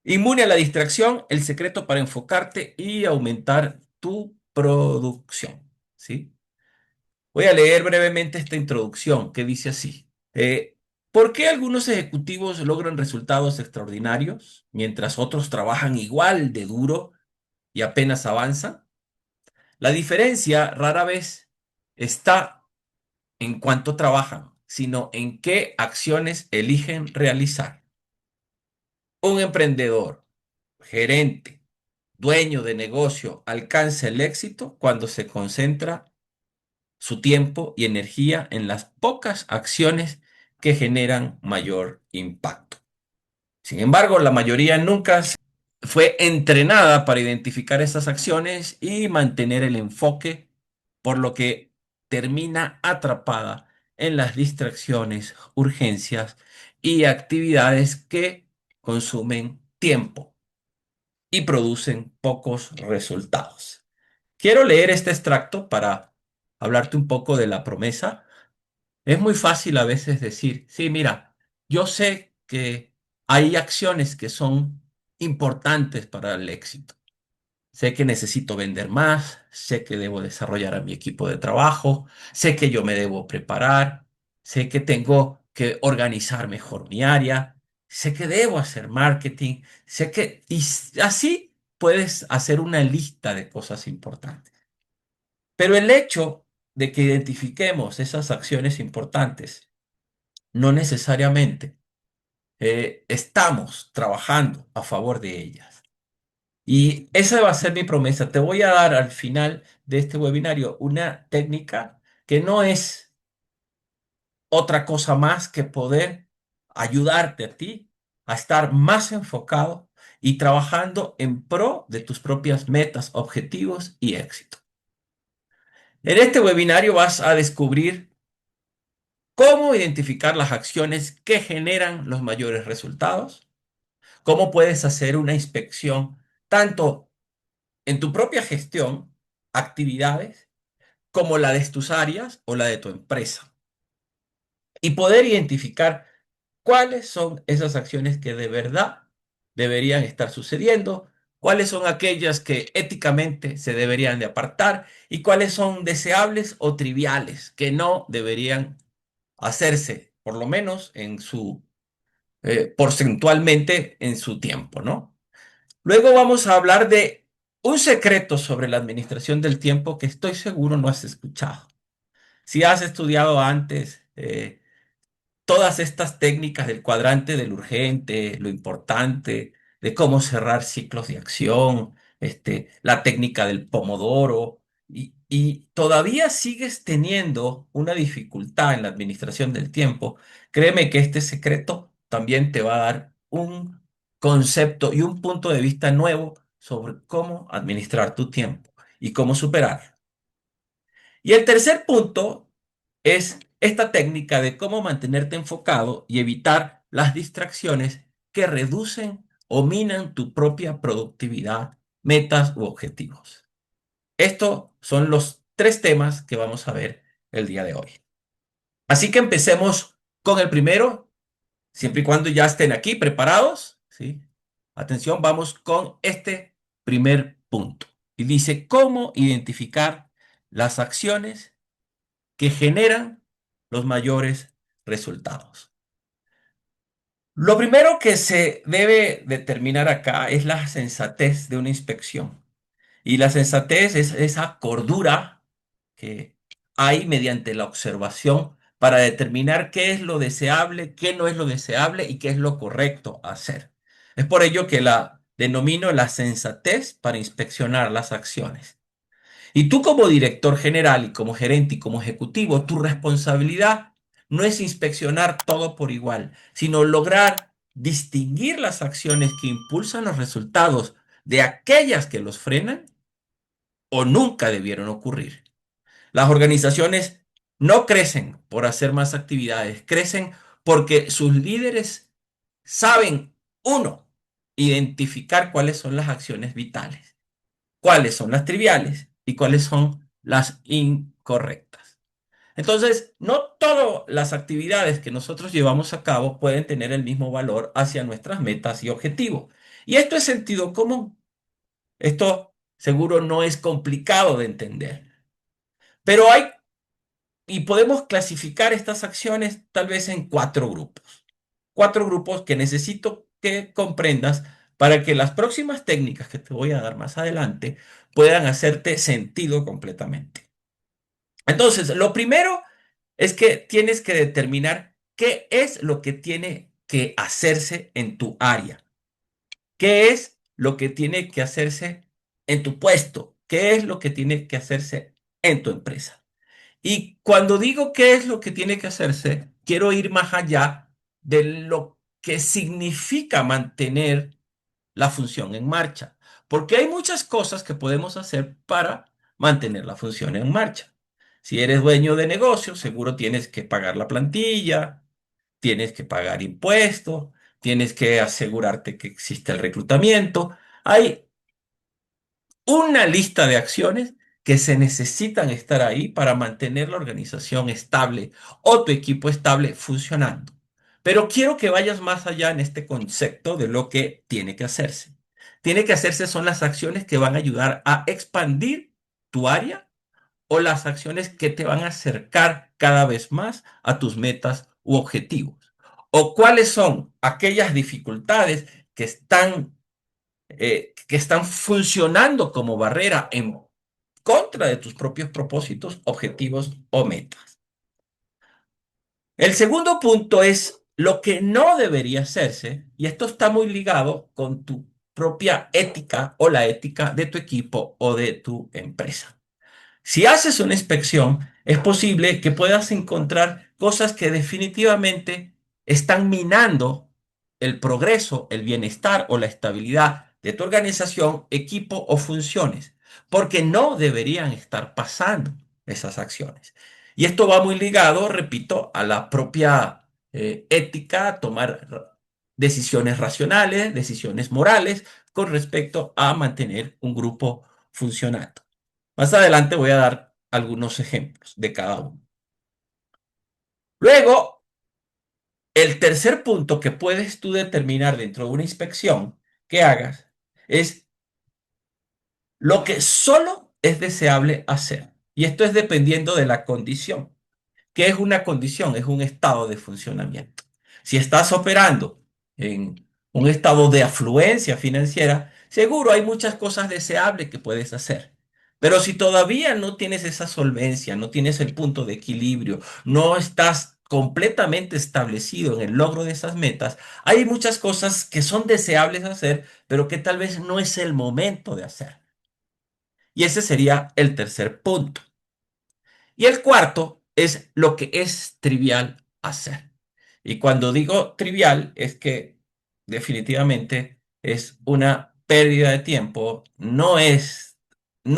Inmune a la distracción, el secreto para enfocarte y aumentar tu producción. ¿Sí? Voy a leer brevemente esta introducción que dice así. ¿Por qué algunos ejecutivos logran resultados extraordinarios mientras otros trabajan igual de duro y apenas avanzan? La diferencia rara vez está en cuánto trabajan, sino en qué acciones eligen realizar. Un emprendedor, gerente, dueño de negocio alcanza el éxito cuando se concentra su tiempo y energía en las pocas acciones que generan mayor impacto. Sin embargo, la mayoría nunca fue entrenada para identificar esas acciones y mantener el enfoque, por lo que termina atrapada en las distracciones, urgencias y actividades que consumen tiempo y producen pocos resultados. Quiero leer este extracto para hablarte un poco de la promesa. Es muy fácil a veces decir, sí, mira, yo sé que hay acciones que son importantes para el éxito. Sé que necesito vender más, sé que debo desarrollar a mi equipo de trabajo, sé que yo me debo preparar, sé que tengo que organizar mejor mi área, sé que debo hacer marketing, sé que... así puedes hacer una lista de cosas importantes. Pero el hecho de que identifiquemos esas acciones importantes no necesariamente estamos trabajando a favor de ellas. Y esa va a ser mi promesa. Te voy a dar al final de este webinario una técnica que no es otra cosa más que poder ayudarte a ti a estar más enfocado y trabajando en pro de tus propias metas, objetivos y éxito. En este webinario vas a descubrir cómo identificar las acciones que generan los mayores resultados, cómo puedes hacer una inspección tanto en tu propia gestión, actividades, como la de tus áreas o la de tu empresa. Y poder identificar cuáles son esas acciones que de verdad deberían estar sucediendo, cuáles son aquellas que éticamente se deberían de apartar y cuáles son deseables o triviales que no deberían hacerse, por lo menos en su porcentualmente en su tiempo, ¿no? Luego vamos a hablar de un secreto sobre la administración del tiempo que estoy seguro no has escuchado. Si has estudiado antes todas estas técnicas del cuadrante del urgente, lo importante, de cómo cerrar ciclos de acción, la técnica del pomodoro, y todavía sigues teniendo una dificultad en la administración del tiempo, créeme que este secreto también te va a dar un concepto y un punto de vista nuevo sobre cómo administrar tu tiempo y cómo superarlo. Y el tercer punto es esta técnica de cómo mantenerte enfocado y evitar las distracciones que reducen o minan tu propia productividad, metas u objetivos. Estos son los tres temas que vamos a ver el día de hoy. Así que empecemos con el primero, siempre y cuando ya estén aquí preparados, ¿sí? Atención, vamos con este primer punto. Y dice, ¿cómo identificar las acciones que generan los mayores resultados? Lo primero que se debe determinar acá es la sensatez de una inspección. Y la sensatez es esa cordura que hay mediante la observación para determinar qué es lo deseable, qué no es lo deseable y qué es lo correcto hacer. Es por ello que la denomino la sensatez para inspeccionar las acciones. Y tú como director general y como gerente y como ejecutivo, tu responsabilidad no es inspeccionar todo por igual, sino lograr distinguir las acciones que impulsan los resultados de aquellas que los frenan o nunca debieron ocurrir. Las organizaciones no crecen por hacer más actividades, crecen porque sus líderes saben, uno, identificar cuáles son las acciones vitales, cuáles son las triviales y cuáles son las incorrectas. Entonces, no todas las actividades que nosotros llevamos a cabo pueden tener el mismo valor hacia nuestras metas y objetivos. Y esto es sentido común. Esto seguro no es complicado de entender. Pero hay, y podemos clasificar estas acciones tal vez en cuatro grupos. Cuatro grupos que necesito que comprendas para que las próximas técnicas que te voy a dar más adelante puedan hacerte sentido completamente. Entonces, lo primero es que tienes que determinar qué es lo que tiene que hacerse en tu área, qué es lo que tiene que hacerse en tu puesto, qué es lo que tiene que hacerse en tu empresa. Y cuando digo qué es lo que tiene que hacerse, quiero ir más allá de lo que significa mantener la función en marcha, porque hay muchas cosas que podemos hacer para mantener la función en marcha. Si eres dueño de negocio, seguro tienes que pagar la plantilla, tienes que pagar impuestos, tienes que asegurarte que existe el reclutamiento. Hay una lista de acciones que se necesitan estar ahí para mantener la organización estable o tu equipo estable funcionando. Pero quiero que vayas más allá en este concepto de lo que tiene que hacerse. Tiene que hacerse son las acciones que van a ayudar a expandir tu área o las acciones que te van a acercar cada vez más a tus metas u objetivos. O cuáles son aquellas dificultades que están funcionando como barrera en contra de tus propios propósitos, objetivos o metas. El segundo punto es lo que no debería hacerse, y esto está muy ligado con tu propia ética o la ética de tu equipo o de tu empresa. Si haces una inspección, es posible que puedas encontrar cosas que definitivamente están minando el progreso, el bienestar o la estabilidad de tu organización, equipo o funciones, porque no deberían estar pasando esas acciones. Y esto va muy ligado, repito, a la propia ética, tomar decisiones racionales, decisiones morales con respecto a mantener un grupo funcionando. Más adelante voy a dar algunos ejemplos de cada uno. Luego, el tercer punto que puedes tú determinar dentro de una inspección que hagas es lo que solo es deseable hacer. Y esto es dependiendo de la condición. ¿Qué es una condición? Es un estado de funcionamiento. Si estás operando en un estado de afluencia financiera, seguro hay muchas cosas deseables que puedes hacer. Pero si todavía no tienes esa solvencia, no tienes el punto de equilibrio, no estás completamente establecido en el logro de esas metas, hay muchas cosas que son deseables hacer, pero que tal vez no es el momento de hacer. Y ese sería el tercer punto. Y el cuarto es lo que es trivial hacer. Y cuando digo trivial es que definitivamente es una pérdida de tiempo, no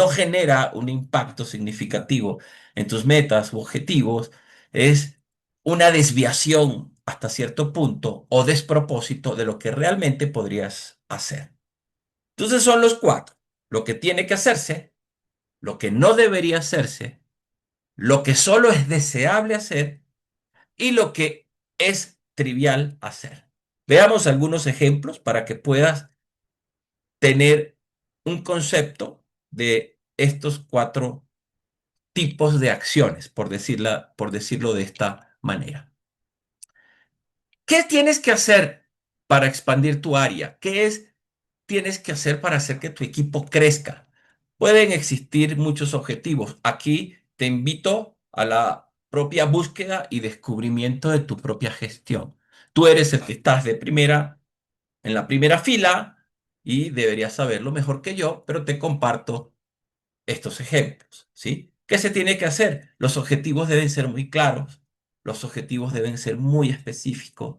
genera un impacto significativo en tus metas u objetivos, es una desviación hasta cierto punto o despropósito de lo que realmente podrías hacer. Entonces son los cuatro: lo que tiene que hacerse, lo que no debería hacerse, lo que solo es deseable hacer y lo que es trivial hacer. Veamos algunos ejemplos para que puedas tener un concepto de estos cuatro tipos de acciones, por decirlo de esta manera. ¿Qué tienes que hacer para expandir tu área? Tienes que hacer para hacer que tu equipo crezca? Pueden existir muchos objetivos. Aquí te invito a la propia búsqueda y descubrimiento de tu propia gestión. Tú eres el que estás en la primera fila y deberías saberlo mejor que yo, pero te comparto estos ejemplos, ¿sí? ¿Qué se tiene que hacer? Los objetivos deben ser muy claros, los objetivos deben ser muy específicos,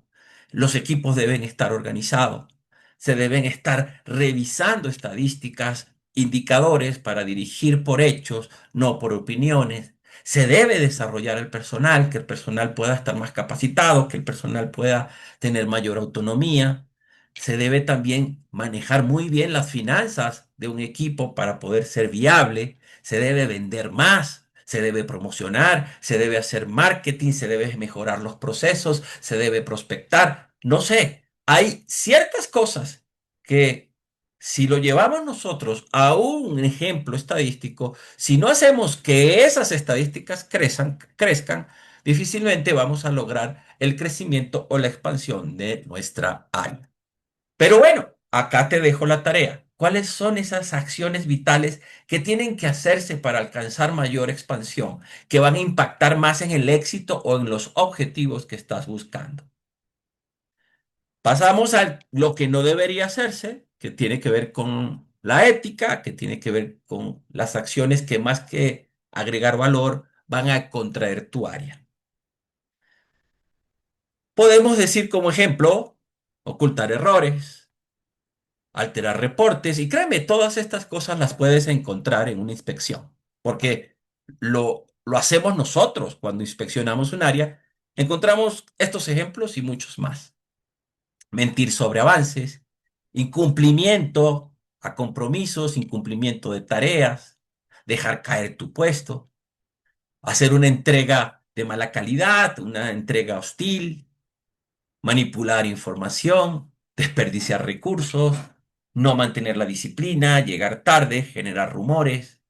los equipos deben estar organizados, se deben estar revisando estadísticas, indicadores para dirigir por hechos, no por opiniones. Se debe desarrollar el personal, que el personal pueda estar más capacitado, que el personal pueda tener mayor autonomía. Se debe también manejar muy bien las finanzas de un equipo para poder ser viable. Se debe vender más, se debe promocionar, se debe hacer marketing, se debe mejorar los procesos, se debe prospectar. No sé, hay ciertas cosas que si lo llevamos nosotros a un ejemplo estadístico, si no hacemos que esas estadísticas crezcan, difícilmente vamos a lograr el crecimiento o la expansión de nuestra área. Pero bueno, acá te dejo la tarea. ¿Cuáles son esas acciones vitales que tienen que hacerse para alcanzar mayor expansión, que van a impactar más en el éxito o en los objetivos que estás buscando? Pasamos a lo que no debería hacerse, que tiene que ver con la ética, que tiene que ver con las acciones que más que agregar valor van a contraer tu área. Podemos decir como ejemplo, ocultar errores, alterar reportes y créeme, todas estas cosas las puedes encontrar en una inspección, porque lo hacemos nosotros cuando inspeccionamos un área, encontramos estos ejemplos y muchos más. Mentir sobre avances, incumplimiento a compromisos, incumplimiento de tareas, dejar caer tu puesto, hacer una entrega de mala calidad, una entrega hostil, manipular información, desperdiciar recursos, no mantener la disciplina, llegar tarde, generar rumores.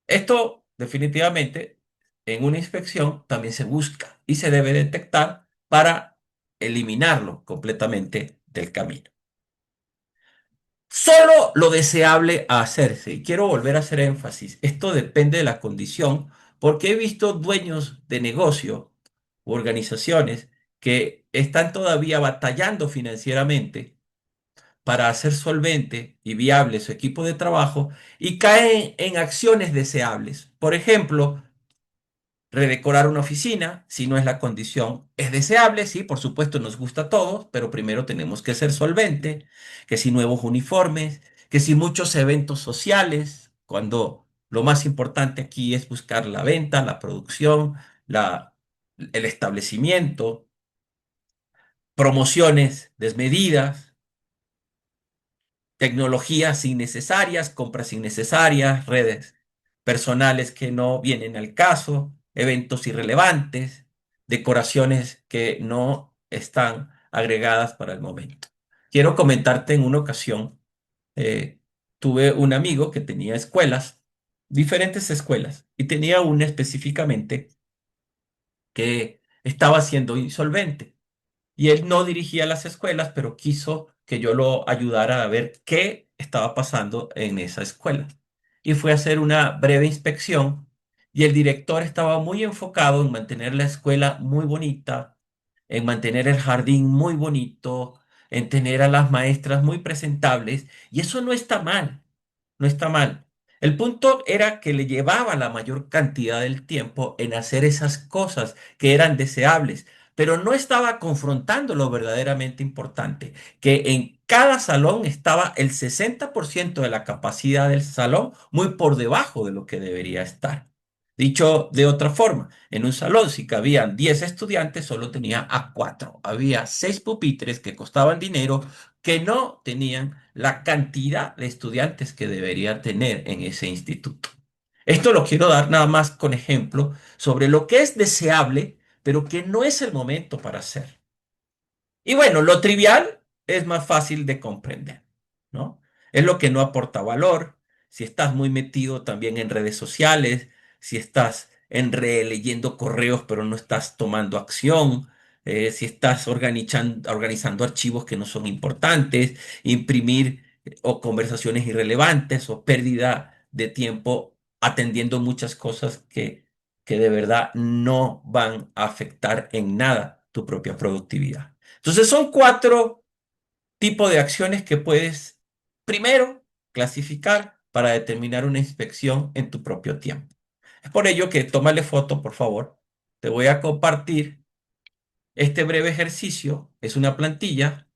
Esto definitivamente en una inspección también se busca y se debe detectar para eliminarlo completamente del camino. Solo lo deseable a hacerse. Y quiero volver a hacer énfasis. Esto depende de la condición, porque he visto dueños de negocio u organizaciones que están todavía batallando financieramente para hacer solvente y viable su equipo de trabajo y caen en acciones deseables. Por ejemplo, redecorar una oficina, si no es la condición, es deseable, sí, por supuesto nos gusta a todos, pero primero tenemos que ser solvente, que si nuevos uniformes, que si muchos eventos sociales, cuando lo más importante aquí es buscar la venta, la producción, el establecimiento, promociones desmedidas, tecnologías innecesarias, compras innecesarias, redes personales que no vienen al caso, eventos irrelevantes, decoraciones que no están agregadas para el momento. Quiero comentarte en una ocasión, eh, tuve un amigo que tenía escuelas, diferentes escuelas, y tenía una específicamente que estaba siendo insolvente. Y él no dirigía las escuelas, pero quiso que yo lo ayudara a ver qué estaba pasando en esa escuela. Y fue a hacer una breve inspección y el director estaba muy enfocado en mantener la escuela muy bonita, en mantener el jardín muy bonito, en tener a las maestras muy presentables. Y eso no está mal, no está mal. El punto era que le llevaba la mayor cantidad del tiempo en hacer esas cosas que eran deseables, pero no estaba confrontando lo verdaderamente importante, que en cada salón estaba el 60% de la capacidad del salón muy por debajo de lo que debería estar. Dicho de otra forma, en un salón si cabían 10 estudiantes, solo tenía a 4. Había 6 pupitres que costaban dinero que no tenían la cantidad de estudiantes que debería tener en ese instituto. Esto lo quiero dar nada más con ejemplo sobre lo que es deseable, pero que no es el momento para hacer. Y bueno, lo trivial es más fácil de comprender, ¿no? Es lo que no aporta valor. Si estás muy metido también en redes sociales, si estás leyendo correos pero no estás tomando acción, si estás organizando archivos que no son importantes, imprimir o conversaciones irrelevantes o pérdida de tiempo atendiendo muchas cosas que de verdad no van a afectar en nada tu propia productividad. Entonces son 4 tipos de acciones que puedes, primero, clasificar para determinar una inspección en tu propio tiempo. Es por ello que tómale foto, por favor. Te voy a compartir este breve ejercicio. Es una plantilla,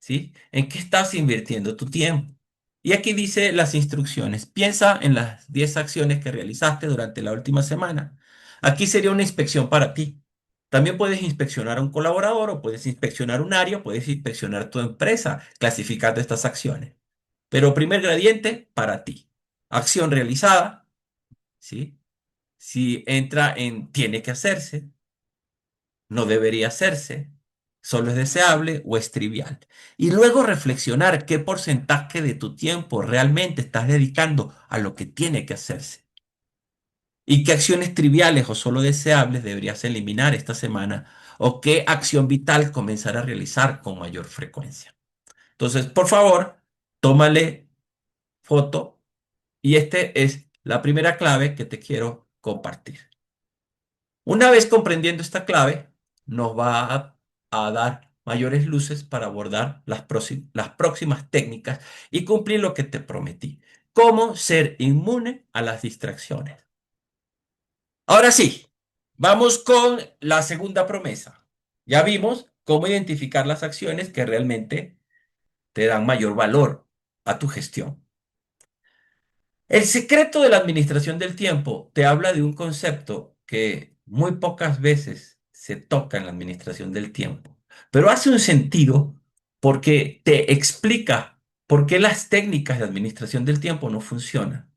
¿sí? ¿En qué estás invirtiendo tu tiempo? Y aquí dice las instrucciones. Piensa en las 10 acciones que realizaste durante la última semana. Aquí sería una inspección para ti. También puedes inspeccionar a un colaborador o puedes inspeccionar un área o puedes inspeccionar tu empresa clasificando estas acciones. Pero primer gradiente para ti. Acción realizada, ¿sí? Si entra en tiene que hacerse, no debería hacerse, solo es deseable o es trivial. Y luego reflexionar qué porcentaje de tu tiempo realmente estás dedicando a lo que tiene que hacerse. Y qué acciones triviales o solo deseables deberías eliminar esta semana o qué acción vital comenzar a realizar con mayor frecuencia. Entonces, por favor, tómale foto y este es la primera clave que te quiero compartir. Una vez comprendiendo esta clave, nos va a dar mayores luces para abordar las próximas técnicas y cumplir lo que te prometí. Cómo ser inmune a las distracciones. Ahora sí, vamos con la segunda promesa. Ya vimos cómo identificar las acciones que realmente te dan mayor valor a tu gestión. El secreto de la administración del tiempo te habla de un concepto que muy pocas veces se toca en la administración del tiempo, pero hace un sentido porque te explica por qué las técnicas de administración del tiempo no funcionan.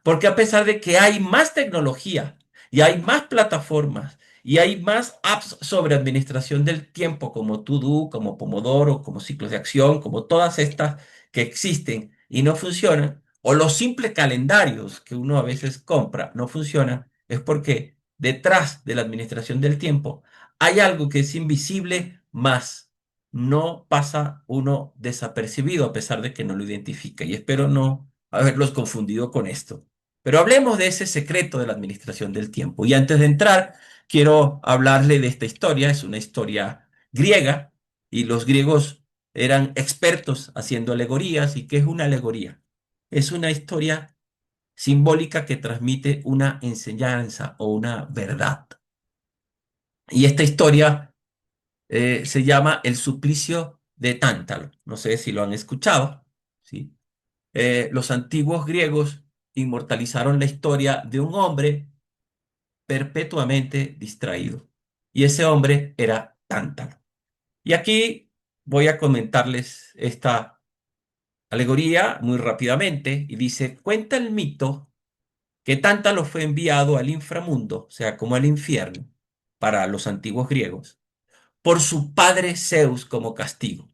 Porque a pesar de que hay más tecnología y hay más plataformas y hay más apps sobre administración del tiempo como To-Do, como Pomodoro, como ciclos de acción, como todas estas que existen y no funcionan, o los simples calendarios que uno a veces compra no funcionan, es porque detrás de la administración del tiempo hay algo que es invisible más. No pasa uno desapercibido a pesar de que no lo identifica. Y espero no haberlos confundido con esto. Pero hablemos de ese secreto de la administración del tiempo. Y antes de entrar, quiero hablarle de esta historia. Es una historia griega y los griegos eran expertos haciendo alegorías. ¿Y qué es una alegoría? Es una historia simbólica que transmite una enseñanza o una verdad. Y esta historia se llama El suplicio de Tántalo. No sé si lo han escuchado, ¿sí? Los antiguos griegos inmortalizaron la historia de un hombre perpetuamente distraído. Y ese hombre era Tántalo. Y aquí voy a comentarles esta alegoría muy rápidamente. Y dice, cuenta el mito que Tántalo fue enviado al inframundo, o sea, como al infierno, para los antiguos griegos, por su padre Zeus como castigo.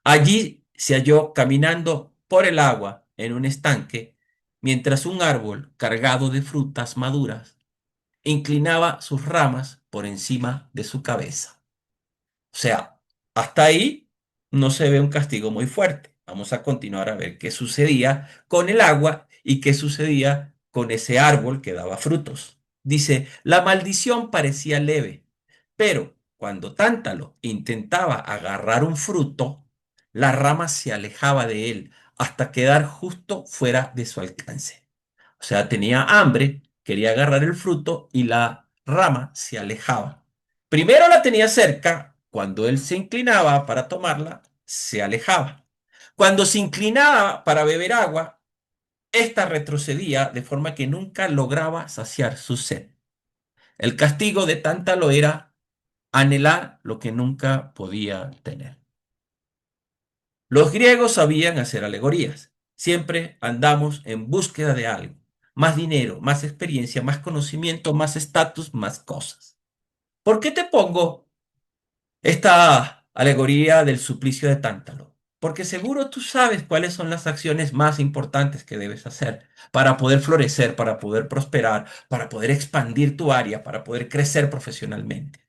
Allí se halló caminando por el agua en un estanque, mientras un árbol cargado de frutas maduras inclinaba sus ramas por encima de su cabeza. O sea, hasta ahí no se ve un castigo muy fuerte. Vamos a continuar a ver qué sucedía con el agua y qué sucedía con ese árbol que daba frutos. Dice, la maldición parecía leve, pero cuando Tántalo intentaba agarrar un fruto, la rama se alejaba de él hasta quedar justo fuera de su alcance. O sea, tenía hambre, quería agarrar el fruto y la rama se alejaba. Primero la tenía cerca, cuando él se inclinaba para tomarla, se alejaba. Cuando se inclinaba para beber agua, ésta retrocedía de forma que nunca lograba saciar su sed. El castigo de Tántalo era anhelar lo que nunca podía tener. Los griegos sabían hacer alegorías. Siempre andamos en búsqueda de algo. Más dinero, más experiencia, más conocimiento, más estatus, más cosas. ¿Por qué te pongo esta alegoría del suplicio de Tántalo? Porque seguro tú sabes cuáles son las acciones más importantes que debes hacer para poder florecer, para poder prosperar, para poder expandir tu área, para poder crecer profesionalmente.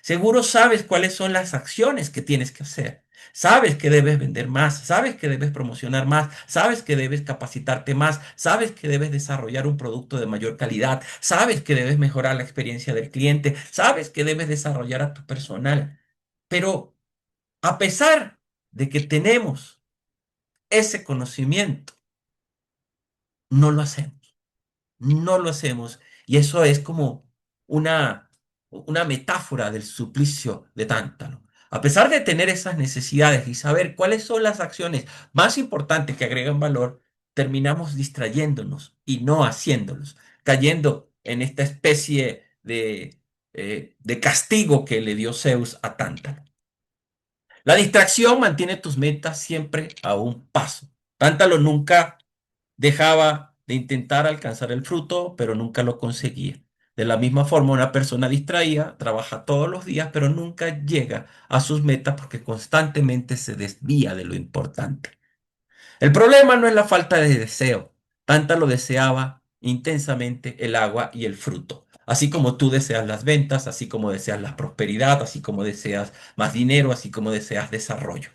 Seguro sabes cuáles son las acciones que tienes que hacer. Sabes que debes vender más, sabes que debes promocionar más, sabes que debes capacitarte más, sabes que debes desarrollar un producto de mayor calidad, sabes que debes mejorar la experiencia del cliente, sabes que debes desarrollar a tu personal. Pero a pesar de que tenemos ese conocimiento, no lo hacemos. No lo hacemos. Y eso es como una metáfora del suplicio de Tántalo. A pesar de tener esas necesidades y saber cuáles son las acciones más importantes que agregan valor, terminamos distrayéndonos y no haciéndolos, cayendo en esta especie de castigo que le dio Zeus a Tántalo. La distracción mantiene tus metas siempre a un paso. Tántalo nunca dejaba de intentar alcanzar el fruto, pero nunca lo conseguía. De la misma forma, una persona distraída trabaja todos los días, pero nunca llega a sus metas porque constantemente se desvía de lo importante. El problema no es la falta de deseo. Tanta lo deseaba intensamente el agua y el fruto. Así como tú deseas las ventas, así como deseas la prosperidad, así como deseas más dinero, así como deseas desarrollo.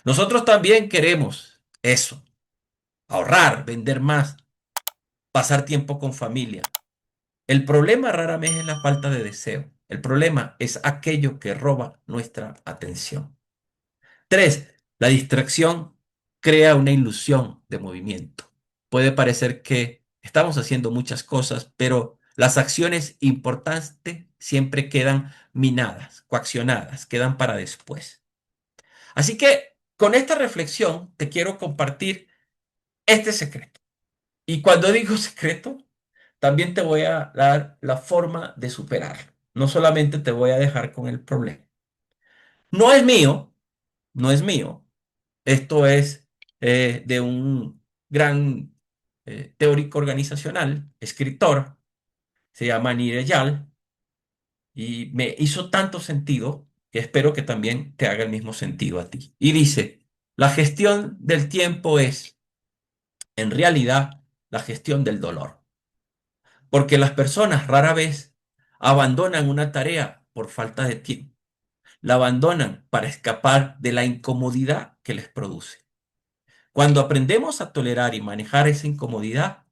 Nosotros también queremos eso, ahorrar, vender más, pasar tiempo con familia. El problema rara vez es la falta de deseo. El problema es aquello que roba nuestra atención. Tres, la distracción crea una ilusión de movimiento. Puede parecer que estamos haciendo muchas cosas, pero las acciones importantes siempre quedan minadas, coaccionadas, quedan para después. Así que con esta reflexión te quiero compartir este secreto. Y cuando digo secreto, también te voy a dar la forma de superarlo. No solamente te voy a dejar con el problema. No es mío, no es mío. Esto es de un gran teórico organizacional, escritor, se llama Nir Eyal, y me hizo tanto sentido que espero que también te haga el mismo sentido a ti. Y dice, la gestión del tiempo es, en realidad, la gestión del dolor, porque las personas rara vez abandonan una tarea por falta de tiempo, la abandonan para escapar de la incomodidad que les produce. Cuando aprendemos a tolerar y manejar esa incomodidad,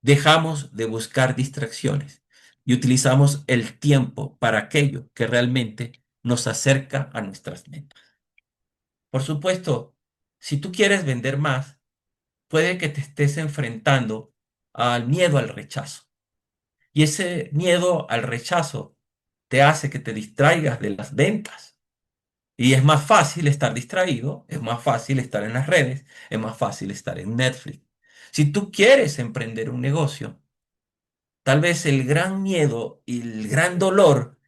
dejamos de buscar distracciones y utilizamos el tiempo para aquello que realmente nos acerca a nuestras metas. Por supuesto, si tú quieres vender más, puede que te estés enfrentando al miedo al rechazo. Y ese miedo al rechazo te hace que te distraigas de las ventas. Y es más fácil estar distraído, es más fácil estar en las redes, es más fácil estar en Netflix. Si tú quieres emprender un negocio, tal vez el gran miedo y el gran dolor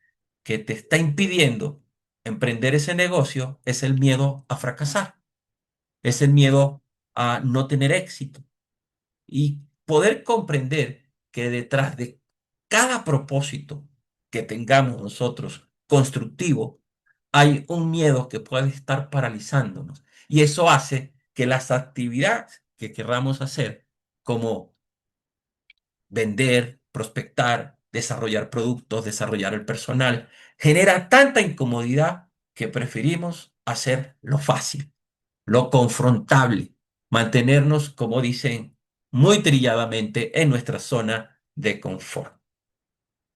que te está impidiendo emprender ese negocio es el miedo a fracasar, es el miedo a no tener éxito y poder comprender que detrás de cada propósito que tengamos nosotros constructivo, hay un miedo que puede estar paralizándonos. Y eso hace que las actividades que querramos hacer, como vender, prospectar, desarrollar productos, desarrollar el personal, genera tanta incomodidad que preferimos hacer lo fácil, lo confrontable, mantenernos, como dicen muy trilladamente, en nuestra zona de confort.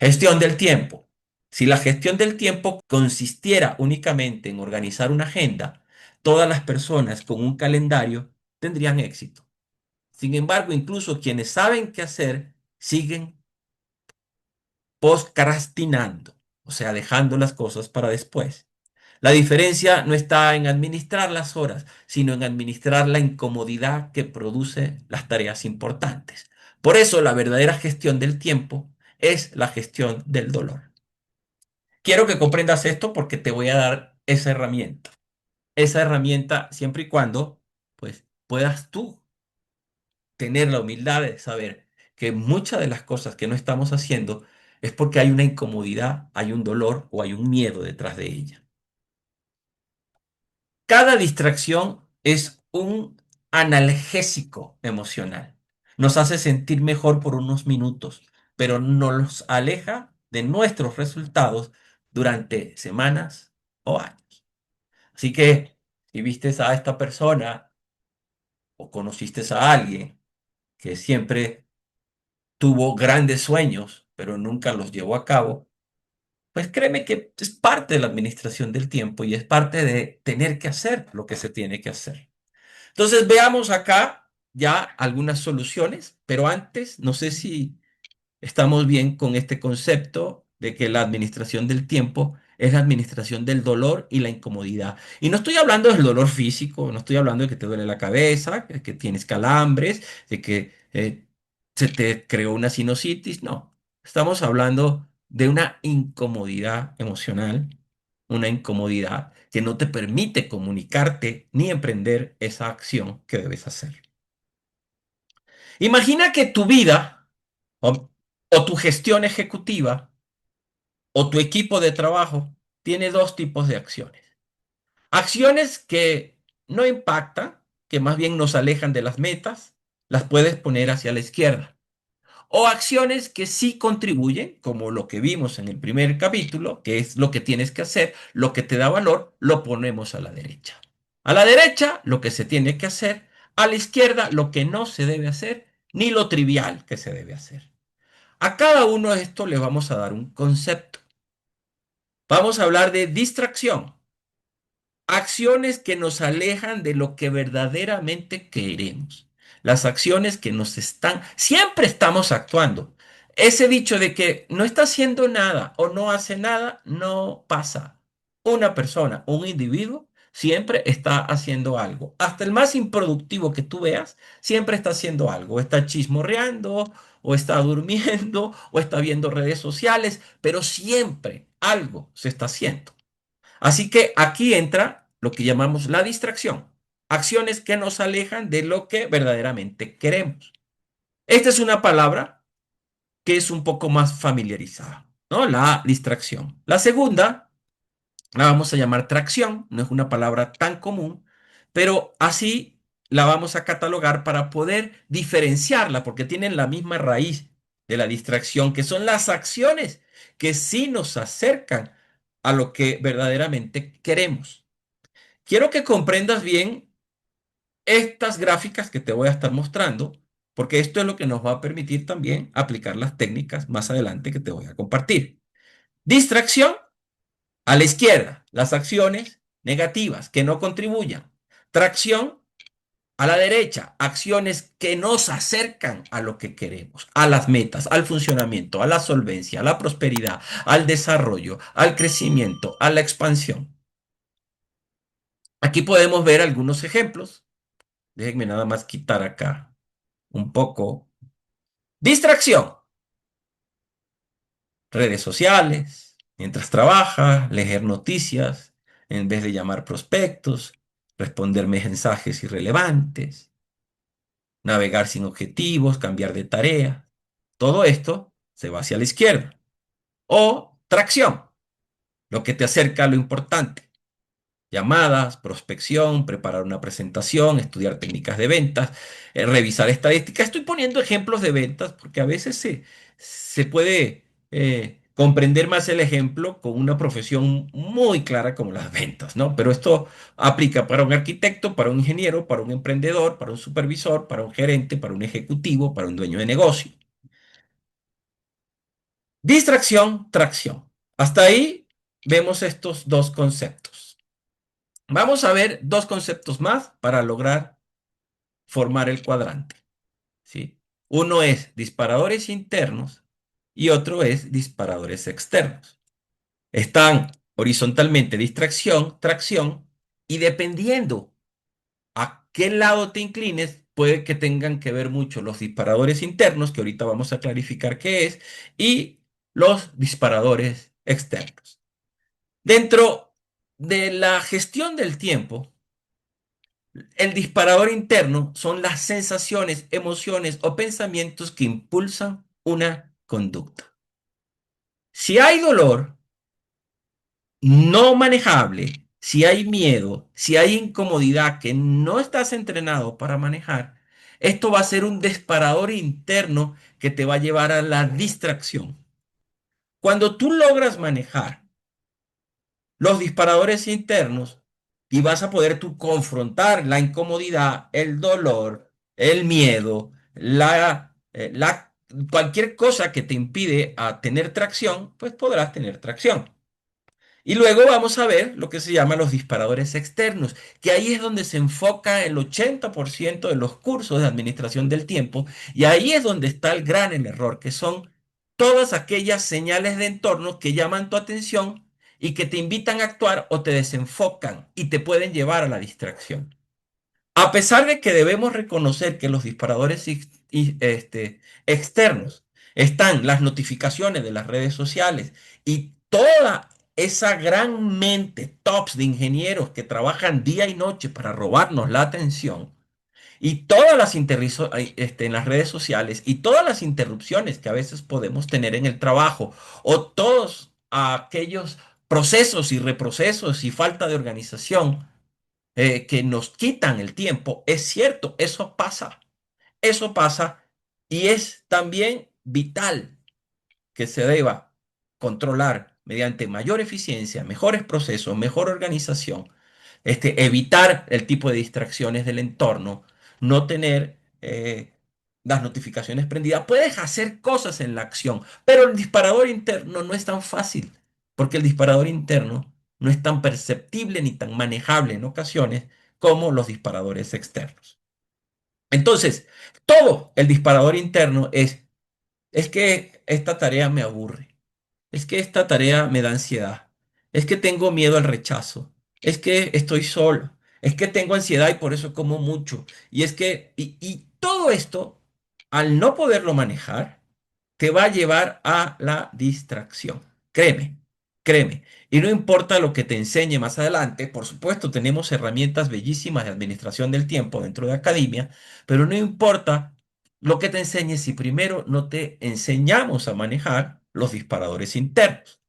Gestión del tiempo. Si la gestión del tiempo consistiera únicamente en organizar una agenda, todas las personas con un calendario tendrían éxito. Sin embargo, incluso quienes saben qué hacer siguen procrastinando, o sea, dejando las cosas para después. La diferencia no está en administrar las horas, sino en administrar la incomodidad que produce las tareas importantes. Por eso, la verdadera gestión del tiempo es la gestión del dolor. Quiero que comprendas esto porque te voy a dar esa herramienta. Esa herramienta siempre y cuando, pues, puedas tú tener la humildad de saber que muchas de las cosas que no estamos haciendo es porque hay una incomodidad, hay un dolor o hay un miedo detrás de ella. Cada distracción es un analgésico emocional. Nos hace sentir mejor por unos minutos, pero nos aleja de nuestros resultados durante semanas o años. Así que si vistes a esta persona o conociste a alguien que siempre tuvo grandes sueños, pero nunca los llevó a cabo, pues créeme que es parte de la administración del tiempo y es parte de tener que hacer lo que se tiene que hacer. Entonces veamos acá ya algunas soluciones, pero antes, no sé si estamos bien con este concepto de que la administración del tiempo es la administración del dolor y la incomodidad. Y no estoy hablando del dolor físico, no estoy hablando de que te duele la cabeza, que tienes calambres, de que se te creó una sinusitis, no. Estamos hablando de una incomodidad emocional, una incomodidad que no te permite comunicarte ni emprender esa acción que debes hacer. Imagina que tu vida, o tu gestión ejecutiva o tu equipo de trabajo tiene dos tipos de acciones. Acciones que no impactan, que más bien nos alejan de las metas, las puedes poner hacia la izquierda. O acciones que sí contribuyen, como lo que vimos en el primer capítulo, que es lo que tienes que hacer, lo que te da valor, lo ponemos a la derecha. A la derecha, lo que se tiene que hacer, a la izquierda, lo que no se debe hacer, ni lo trivial que se debe hacer. A cada uno de estos le vamos a dar un concepto. Vamos a hablar de distracción. Acciones que nos alejan de lo que verdaderamente queremos. Las acciones que nos están, siempre estamos actuando. Ese dicho de que no está haciendo nada o no hace nada, no pasa. Una persona, un individuo, siempre está haciendo algo. Hasta el más improductivo que tú veas, siempre está haciendo algo. O está chismorreando, o está durmiendo, o está viendo redes sociales, pero siempre algo se está haciendo. Así que aquí entra lo que llamamos la distracción, acciones que nos alejan de lo que verdaderamente queremos. Esta es una palabra que es un poco más familiarizada, ¿no? La distracción. La segunda la vamos a llamar tracción, no es una palabra tan común, pero así la vamos a catalogar para poder diferenciarla, porque tienen la misma raíz de la distracción, que son las acciones que sí nos acercan a lo que verdaderamente queremos. Quiero que comprendas bien estas gráficas que te voy a estar mostrando, porque esto es lo que nos va a permitir también aplicar las técnicas más adelante que te voy a compartir. Distracción a la izquierda, las acciones negativas que no contribuyan. Tracción a la derecha, acciones que nos acercan a lo que queremos, a las metas, al funcionamiento, a la solvencia, a la prosperidad, al desarrollo, al crecimiento, a la expansión. Aquí podemos ver algunos ejemplos. Déjenme nada más quitar acá un poco. Distracción. Redes sociales, mientras trabaja, leer noticias, en vez de llamar prospectos, responder mensajes irrelevantes, navegar sin objetivos, cambiar de tarea. Todo esto se va hacia la izquierda. O tracción, lo que te acerca a lo importante. Llamadas, prospección, preparar una presentación, estudiar técnicas de ventas, revisar estadísticas. Estoy poniendo ejemplos de ventas porque a veces se puede comprender más el ejemplo con una profesión muy clara como las ventas, ¿no? Pero esto aplica para un arquitecto, para un ingeniero, para un emprendedor, para un supervisor, para un gerente, para un ejecutivo, para un dueño de negocio. Distracción, tracción. Hasta ahí vemos estos dos conceptos. Vamos a ver dos conceptos más para lograr formar el cuadrante, ¿sí? Uno es disparadores internos y otro es disparadores externos. Están horizontalmente distracción, tracción, y dependiendo a qué lado te inclines, puede que tengan que ver mucho los disparadores internos, que ahorita vamos a clarificar qué es, y los disparadores externos. Dentro de la gestión del tiempo, el disparador interno son las sensaciones, emociones o pensamientos que impulsan una conducta. Si hay dolor no manejable, si hay miedo, si hay incomodidad que no estás entrenado para manejar, esto va a ser un disparador interno que te va a llevar a la distracción. Cuando tú logras manejar los disparadores internos y vas a poder tú confrontar la incomodidad, el dolor, el miedo, cualquier cosa que te impide a tener tracción, pues podrás tener tracción. Y luego vamos a ver lo que se llama los disparadores externos, que ahí es donde se enfoca el 80% de los cursos de administración del tiempo y ahí es donde está el gran error, que son todas aquellas señales de entorno que llaman tu atención y que te invitan a actuar o te desenfocan y te pueden llevar a la distracción. A pesar de que debemos reconocer que los disparadores externos están las notificaciones de las redes sociales y toda esa gran mente tops de ingenieros que trabajan día y noche para robarnos la atención, Y todas las en las redes sociales y todas las interrupciones que a veces podemos tener en el trabajo o todos aquellos procesos y reprocesos y falta de organización que nos quitan el tiempo, es cierto, eso pasa y es también vital que se deba controlar mediante mayor eficiencia, mejores procesos, mejor organización, evitar el tipo de distracciones del entorno, no tener las notificaciones prendidas. Puedes hacer cosas en la acción, pero el disparador interno no es tan fácil, porque el disparador interno no es tan perceptible ni tan manejable en ocasiones como los disparadores externos. Entonces, todo el disparador interno es que esta tarea me aburre. Es que esta tarea me da ansiedad. Es que tengo miedo al rechazo. Es que estoy solo. Es que tengo ansiedad y por eso como mucho. Y todo esto, al no poderlo manejar, te va a llevar a la distracción. Créeme, créeme. Y no importa lo que te enseñe más adelante, por supuesto, tenemos herramientas bellísimas de administración del tiempo dentro de academia, pero no importa lo que te enseñe si primero no te enseñamos a manejar los disparadores internos.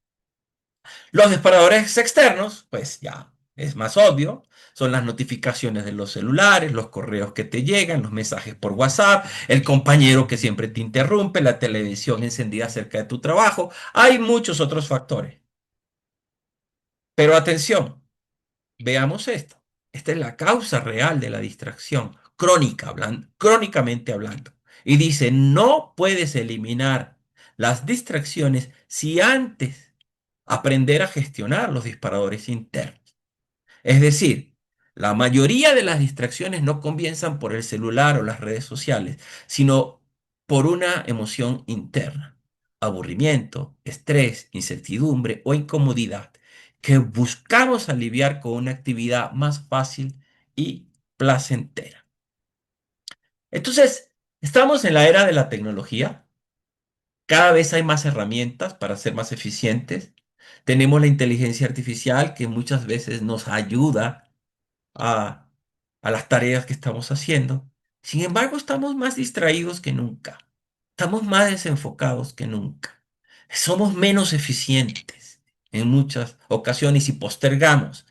Los disparadores externos, pues ya es más obvio, son las notificaciones de los celulares, los correos que te llegan, los mensajes por WhatsApp, el compañero que siempre te interrumpe, la televisión encendida cerca de tu trabajo. Hay muchos otros factores. Pero atención, veamos esto. Esta es la causa real de la distracción, crónicamente hablando. Y dice, no puedes eliminar las distracciones si antes aprender a gestionar los disparadores internos. Es decir, la mayoría de las distracciones no comienzan por el celular o las redes sociales, sino por una emoción interna, aburrimiento, estrés, incertidumbre o incomodidad, que buscamos aliviar con una actividad más fácil y placentera. Entonces, estamos en la era de la tecnología. Cada vez hay más herramientas para ser más eficientes. Tenemos la inteligencia artificial que muchas veces nos ayuda a, a las tareas que estamos haciendo. Sin embargo, estamos más distraídos que nunca. Estamos más desenfocados que nunca. Somos menos eficientes en muchas ocasiones y postergamos,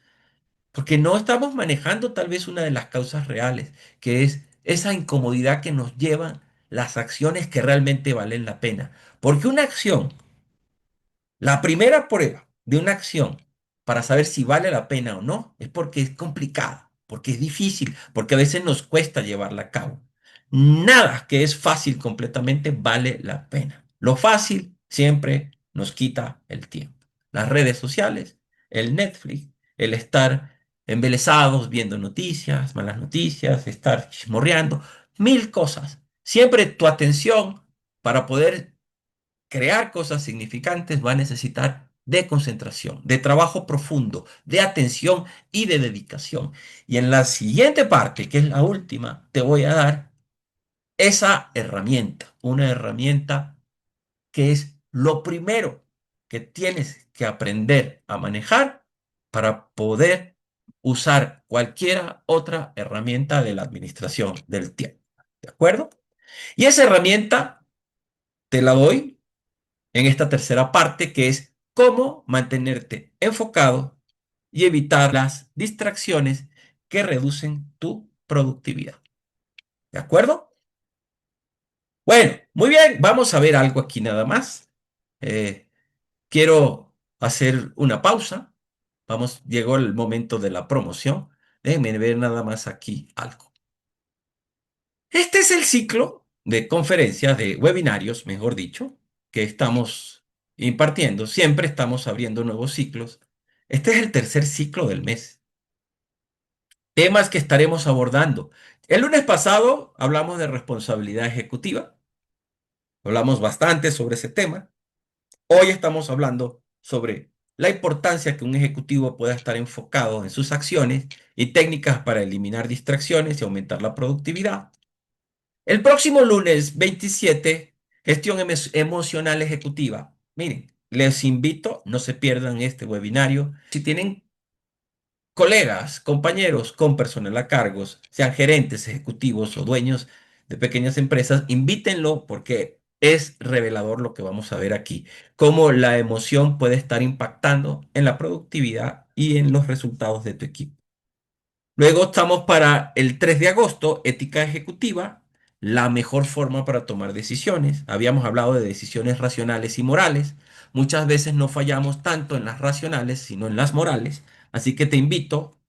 porque no estamos manejando tal vez una de las causas reales, que es esa incomodidad que nos llevan las acciones que realmente valen la pena. Porque una acción, la primera prueba de una acción para saber si vale la pena o no es porque es complicada, porque es difícil, porque a veces nos cuesta llevarla a cabo. Nada que es fácil completamente vale la pena. Lo fácil siempre nos quita el tiempo. Las redes sociales, el Netflix, el estar embelesados viendo noticias, malas noticias, estar chismorreando, mil cosas. Siempre tu atención para poder crear cosas significantes va a necesitar de concentración, de trabajo profundo, de atención y de dedicación. Y en la siguiente parte, que es la última, te voy a dar esa herramienta, una herramienta que es lo primero que tienes que aprender a manejar para poder usar cualquier otra herramienta de la administración del tiempo. ¿De acuerdo? Y esa herramienta te la doy en esta tercera parte, que es cómo mantenerte enfocado y evitar las distracciones que reducen tu productividad. ¿De acuerdo? Bueno, muy bien, vamos a ver algo aquí nada más. Eh, quiero hacer una pausa. Vamos, llegó el momento de la promoción. Déjenme ver nada más aquí algo. Este es el ciclo de conferencias, de webinarios, mejor dicho, que estamos impartiendo. Siempre estamos abriendo nuevos ciclos. Este es el tercer ciclo del mes. Temas que estaremos abordando. El lunes pasado hablamos de responsabilidad ejecutiva. Hablamos bastante sobre ese tema. Hoy estamos hablando sobre la importancia que un ejecutivo pueda estar enfocado en sus acciones y técnicas para eliminar distracciones y aumentar la productividad. El próximo lunes 27, gestión emocional ejecutiva. Miren, les invito, no se pierdan este webinario. Si tienen colegas, compañeros con personal a cargos, sean gerentes, ejecutivos o dueños de pequeñas empresas, invítenlo porque es revelador lo que vamos a ver aquí, cómo la emoción puede estar impactando en la productividad y en los resultados de tu equipo. Luego estamos para el 3 de agosto, ética ejecutiva, la mejor forma para tomar decisiones. Habíamos hablado de decisiones racionales y morales. Muchas veces no fallamos tanto en las racionales, sino en las morales. Así que te invito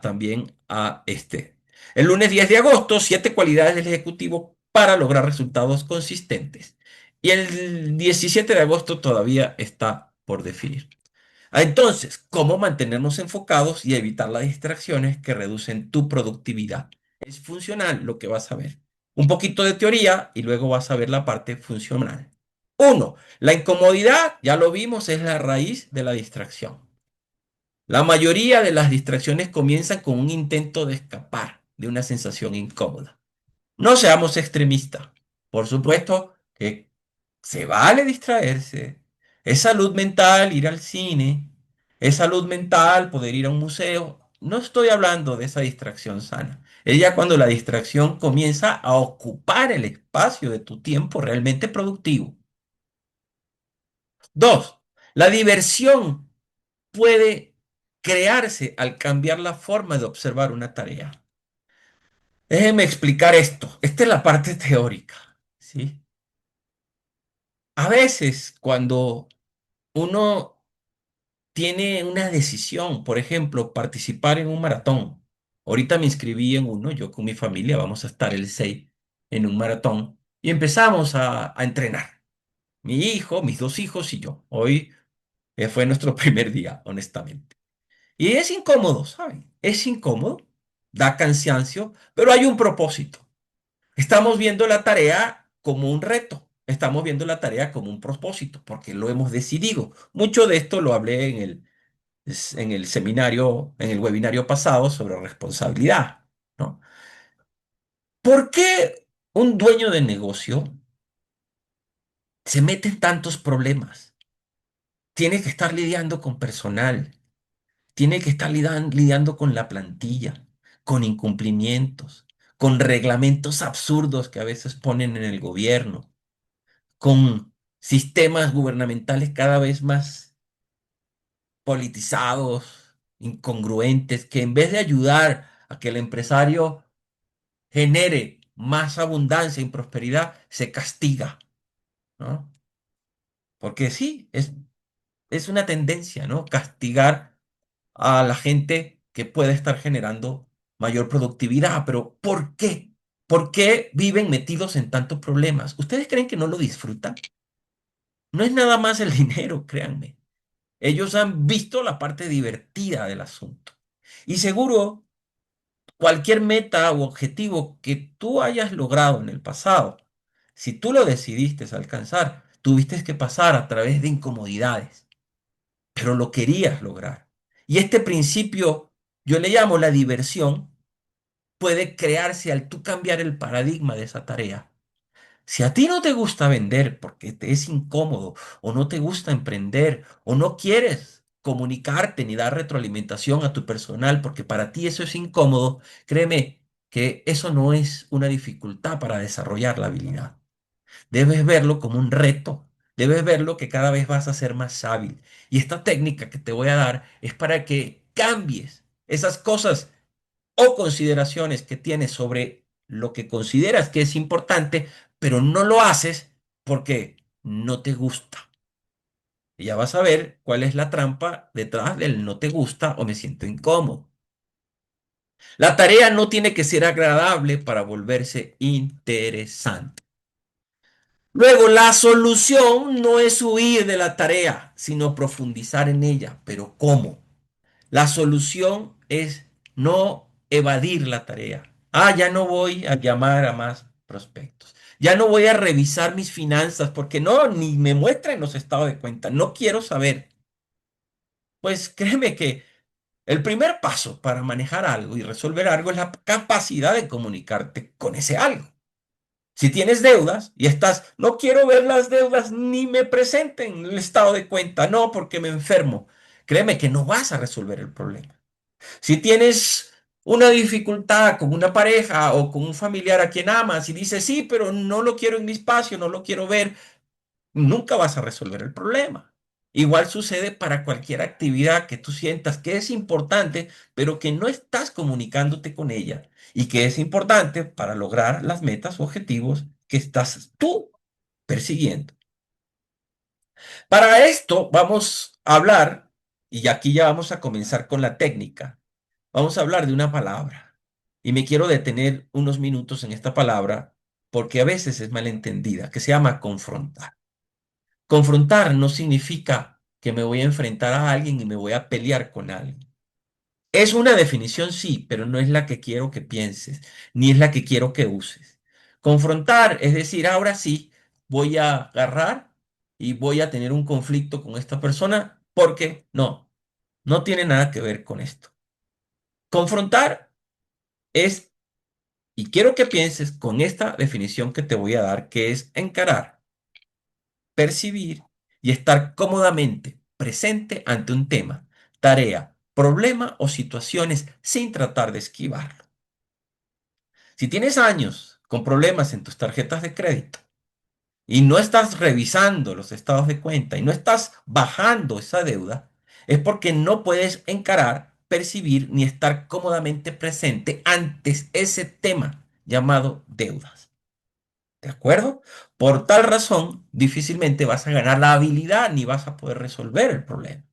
también a este. El lunes 10 de agosto, 7 cualidades del ejecutivo para lograr resultados consistentes. Y el 17 de agosto todavía está por definir. Entonces, ¿cómo mantenernos enfocados y evitar las distracciones que reducen tu productividad? Es funcional lo que vas a ver. Un poquito de teoría y luego vas a ver la parte funcional. Uno, la incomodidad, ya lo vimos, es la raíz de la distracción. La mayoría de las distracciones comienzan con un intento de escapar de una sensación incómoda. No seamos extremistas. Por supuesto que se vale distraerse. Es salud mental ir al cine. Es salud mental poder ir a un museo. No estoy hablando de esa distracción sana. Es ya cuando la distracción comienza a ocupar el espacio de tu tiempo realmente productivo. Dos, la diversión puede crearse al cambiar la forma de observar una tarea. Déjeme explicar esto. Esta es la parte teórica, ¿sí? A veces cuando uno tiene una decisión, por ejemplo, participar en un maratón. Ahorita me inscribí en uno, yo con mi familia vamos a estar el 6 en un maratón y empezamos a entrenar. Mi hijo, mis dos hijos y yo. Hoy fue nuestro primer día, honestamente. Y es incómodo, ¿saben? Es incómodo, da cansancio, pero hay un propósito. Estamos viendo la tarea como un reto, estamos viendo la tarea como un propósito, porque lo hemos decidido. Mucho de esto lo hablé en el seminario, en el webinario pasado sobre responsabilidad, ¿no? ¿Por qué un dueño de negocio se mete en tantos problemas? Tiene que estar lidiando con personal, tiene que estar lidiando con la plantilla, con incumplimientos, con reglamentos absurdos que a veces ponen en el gobierno, con sistemas gubernamentales cada vez más politizados, incongruentes, que en vez de ayudar a que el empresario genere más abundancia y prosperidad, se castiga, ¿no? Porque sí, es una tendencia, ¿no? Castigar a la gente que puede estar generando mayor productividad. Pero ¿por qué? ¿Por qué viven metidos en tantos problemas? ¿Ustedes creen que no lo disfrutan? No es nada más el dinero, créanme. Ellos han visto la parte divertida del asunto. Y seguro cualquier meta u objetivo que tú hayas logrado en el pasado, si tú lo decidiste alcanzar, tuviste que pasar a través de incomodidades, pero lo querías lograr. Y este principio, yo le llamo la diversión, puede crearse al tú cambiar el paradigma de esa tarea. Si a ti no te gusta vender porque te es incómodo o no te gusta emprender o no quieres comunicarte ni dar retroalimentación a tu personal porque para ti eso es incómodo, créeme que eso no es una dificultad para desarrollar la habilidad. Debes verlo como un reto. Debes verlo que cada vez vas a ser más hábil. Y esta técnica que te voy a dar es para que cambies esas cosas o consideraciones que tienes sobre lo que consideras que es importante, pero no lo haces porque no te gusta. Y ya vas a ver cuál es la trampa detrás del no te gusta o me siento incómodo. La tarea no tiene que ser agradable para volverse interesante. Luego, la solución no es huir de la tarea, sino profundizar en ella. ¿Pero cómo? La solución es no evadir la tarea. Ya no voy a llamar a más prospectos. Ya no voy a revisar mis finanzas porque no, ni me muestran los estados de cuenta. No quiero saber. Pues créeme que el primer paso para manejar algo y resolver algo es la capacidad de comunicarte con ese algo. Si tienes deudas y estás, no quiero ver las deudas ni me presenten el estado de cuenta, no, porque me enfermo. Créeme que no vas a resolver el problema. Si tienes una dificultad con una pareja o con un familiar a quien amas y dices, sí, pero no lo quiero en mi espacio, no lo quiero ver, nunca vas a resolver el problema. Igual sucede para cualquier actividad que tú sientas que es importante, pero que no estás comunicándote con ella y que es importante para lograr las metas o objetivos que estás tú persiguiendo. Para esto vamos a hablar, y aquí ya vamos a comenzar con la técnica. Vamos a hablar de una palabra. Y me quiero detener unos minutos en esta palabra porque a veces es malentendida, que se llama confrontar. Confrontar no significa que me voy a enfrentar a alguien y me voy a pelear con alguien. Es una definición, sí, pero no es la que quiero que pienses, ni es la que quiero que uses. Confrontar es decir, ahora sí, voy a agarrar y voy a tener un conflicto con esta persona porque no tiene nada que ver con esto. Confrontar es, y quiero que pienses con esta definición que te voy a dar, que es encarar, percibir y estar cómodamente presente ante un tema, tarea, problema o situaciones sin tratar de esquivarlo. Si tienes años con problemas en tus tarjetas de crédito y no estás revisando los estados de cuenta y no estás bajando esa deuda, es porque no puedes encarar, percibir ni estar cómodamente presente ante ese tema llamado deudas. ¿De acuerdo? Por tal razón, difícilmente vas a ganar la habilidad ni vas a poder resolver el problema.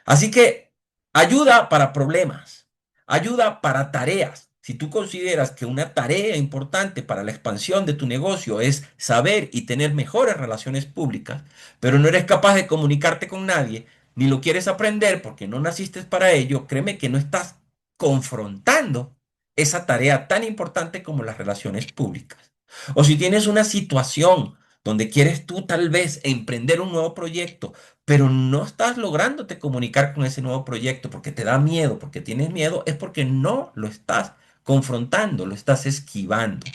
Así que ayuda para problemas, ayuda para tareas. Si tú consideras que una tarea importante para la expansión de tu negocio es saber y tener mejores relaciones públicas, pero no eres capaz de comunicarte con nadie, ni lo quieres aprender porque no naciste para ello, créeme que no estás confrontando esa tarea tan importante como las relaciones públicas. O si tienes una situación donde quieres tú tal vez emprender un nuevo proyecto, pero no estás lográndote comunicar con ese nuevo proyecto porque te da miedo, porque tienes miedo, es porque no lo estás confrontando, lo estás esquivando.